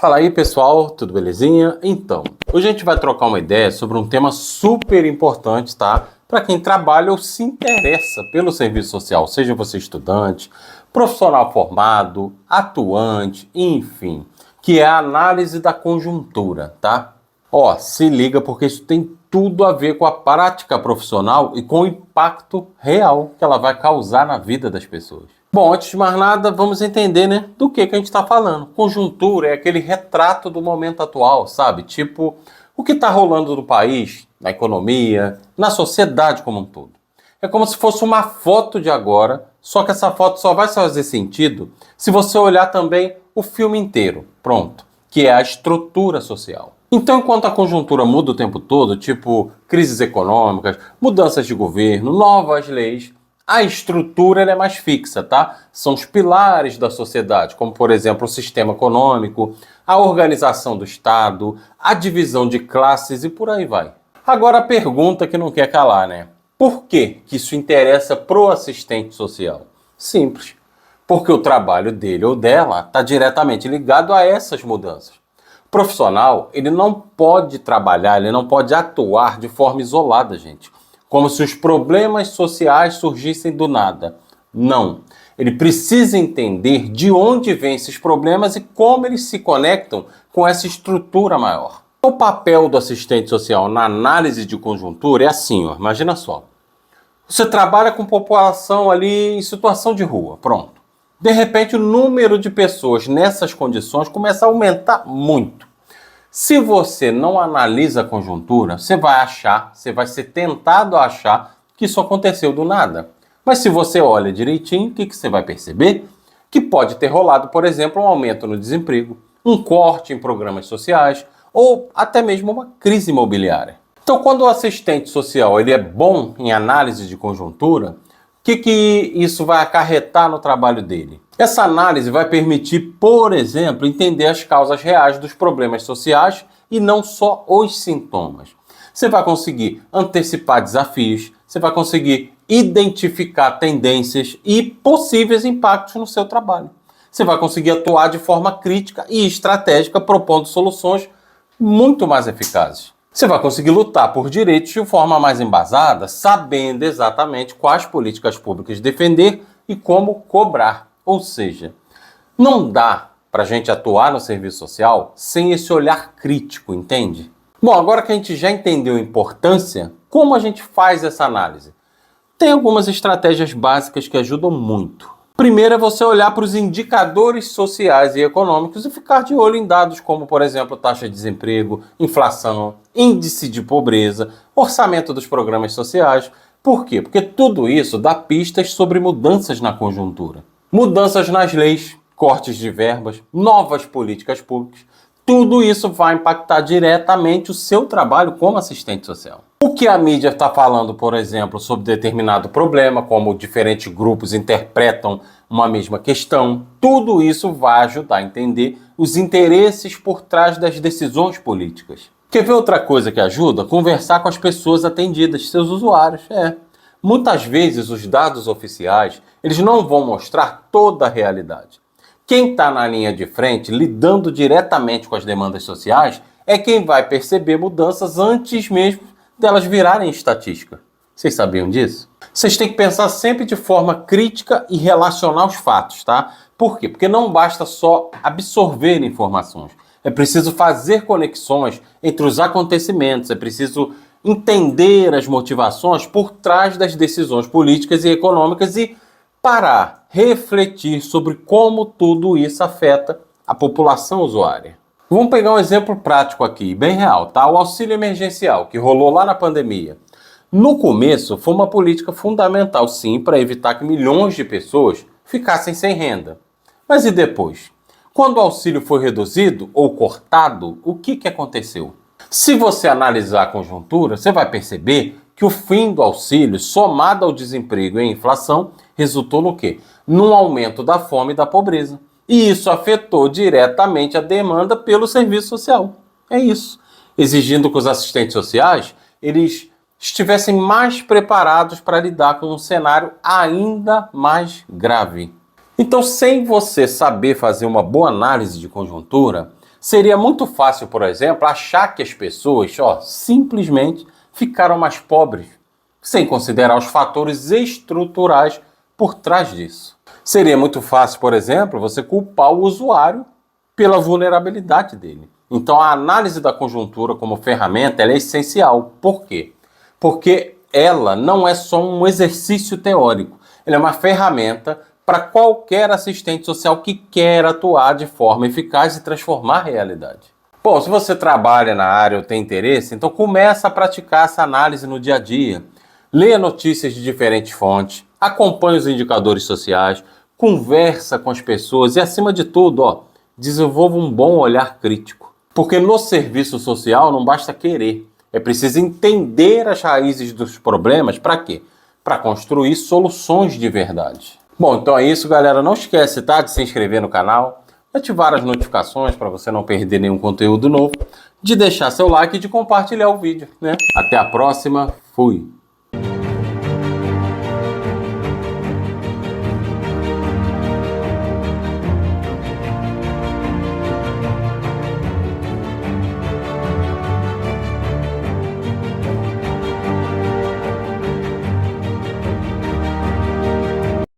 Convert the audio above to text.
Fala aí pessoal, tudo belezinha? Então, hoje a gente vai trocar uma ideia sobre um tema super importante, tá? Para quem trabalha ou se interessa pelo serviço social, seja você estudante, profissional formado, atuante, enfim, que é a análise da conjuntura, tá? Ó, se liga porque isso tem tudo a ver com a prática profissional e com o impacto real que ela vai causar na vida das pessoas. Bom, antes de mais nada, vamos entender, né, do que a gente está falando. Conjuntura é aquele retrato do momento atual, sabe? Tipo, o que está rolando no país, na economia, na sociedade como um todo. É como se fosse uma foto de agora, só que essa foto só vai fazer sentido se você olhar também o filme inteiro, pronto, que é a estrutura social. Então, enquanto a conjuntura muda o tempo todo, tipo crises econômicas, mudanças de governo, novas leis, a estrutura ela é mais fixa, tá? São os pilares da sociedade, como, por exemplo, o sistema econômico, a organização do Estado, a divisão de classes e por aí vai. Agora a pergunta que não quer calar, né? Por que isso interessa pro assistente social? Simples. Porque o trabalho dele ou dela está diretamente ligado a essas mudanças. O profissional, ele não pode trabalhar, ele não pode atuar de forma isolada, gente. Como se os problemas sociais surgissem do nada. Não. Ele precisa entender de onde vêm esses problemas e como eles se conectam com essa estrutura maior. O papel do assistente social na análise de conjuntura é assim, ó, imagina só. Você trabalha com população ali em situação de rua, pronto. De repente o número de pessoas nessas condições começa a aumentar muito. Se você não analisa a conjuntura, você vai ser tentado a achar que isso aconteceu do nada. Mas se você olha direitinho, o que você vai perceber? Que pode ter rolado, por exemplo, um aumento no desemprego, um corte em programas sociais ou até mesmo uma crise imobiliária. Então, quando o assistente social ele é bom em análise de conjuntura, o que isso vai acarretar no trabalho dele? Essa análise vai permitir, por exemplo, entender as causas reais dos problemas sociais e não só os sintomas. Você vai conseguir antecipar desafios, você vai conseguir identificar tendências e possíveis impactos no seu trabalho. Você vai conseguir atuar de forma crítica e estratégica, propondo soluções muito mais eficazes. Você vai conseguir lutar por direitos de forma mais embasada, sabendo exatamente quais políticas públicas defender e como cobrar. Ou seja, não dá para a gente atuar no serviço social sem esse olhar crítico, entende? Bom, agora que a gente já entendeu a importância, como a gente faz essa análise? Tem algumas estratégias básicas que ajudam muito. Primeiro é você olhar para os indicadores sociais e econômicos e ficar de olho em dados como, por exemplo, taxa de desemprego, inflação, índice de pobreza, orçamento dos programas sociais. Por quê? Porque tudo isso dá pistas sobre mudanças na conjuntura. Mudanças nas leis, cortes de verbas, novas políticas públicas. Tudo isso vai impactar diretamente o seu trabalho como assistente social. O que a mídia está falando, por exemplo, sobre determinado problema, como diferentes grupos interpretam uma mesma questão, tudo isso vai ajudar a entender os interesses por trás das decisões políticas. Quer ver outra coisa que ajuda? Conversar com as pessoas atendidas, seus usuários. Muitas vezes os dados oficiais, eles não vão mostrar toda a realidade. Quem está na linha de frente, lidando diretamente com as demandas sociais, é quem vai perceber mudanças antes mesmo delas virarem estatística. Vocês sabiam disso? Vocês têm que pensar sempre de forma crítica e relacionar os fatos, tá? Por quê? Porque não basta só absorver informações. É preciso fazer conexões entre os acontecimentos, é preciso entender as motivações por trás das decisões políticas e econômicas e parar, refletir sobre como tudo isso afeta a população usuária. Vamos pegar um exemplo prático aqui, bem real, tá? O auxílio emergencial, que rolou lá na pandemia. No começo, foi uma política fundamental, sim, para evitar que milhões de pessoas ficassem sem renda. Mas e depois? Quando o auxílio foi reduzido ou cortado, o que aconteceu? Se você analisar a conjuntura, você vai perceber que o fim do auxílio, somado ao desemprego e à inflação, resultou no quê? Num aumento da fome e da pobreza. E isso afetou diretamente a demanda pelo serviço social. É isso. Exigindo que os assistentes sociais eles estivessem mais preparados para lidar com um cenário ainda mais grave. Então, sem você saber fazer uma boa análise de conjuntura, Seria muito fácil, por exemplo, achar que as pessoas simplesmente ficaram mais pobres, sem considerar os fatores estruturais por trás disso. Seria muito fácil, por exemplo, você culpar o usuário pela vulnerabilidade dele. Então, a análise da conjuntura como ferramenta ela é essencial. Por quê? Porque ela não é só um exercício teórico, ela é uma ferramenta para qualquer assistente social que quer atuar de forma eficaz e transformar a realidade. Bom, se você trabalha na área ou tem interesse, então começa a praticar essa análise no dia a dia. Leia notícias de diferentes fontes, acompanhe os indicadores sociais, conversa com as pessoas e, acima de tudo, desenvolva um bom olhar crítico. Porque no serviço social não basta querer, é preciso entender as raízes dos problemas. Para quê? Para construir soluções de verdade. Bom, então é isso, galera. Não esquece, tá, de se inscrever no canal, ativar as notificações para você não perder nenhum conteúdo novo, de deixar seu like e de compartilhar o vídeo, né? Até a próxima. Fui!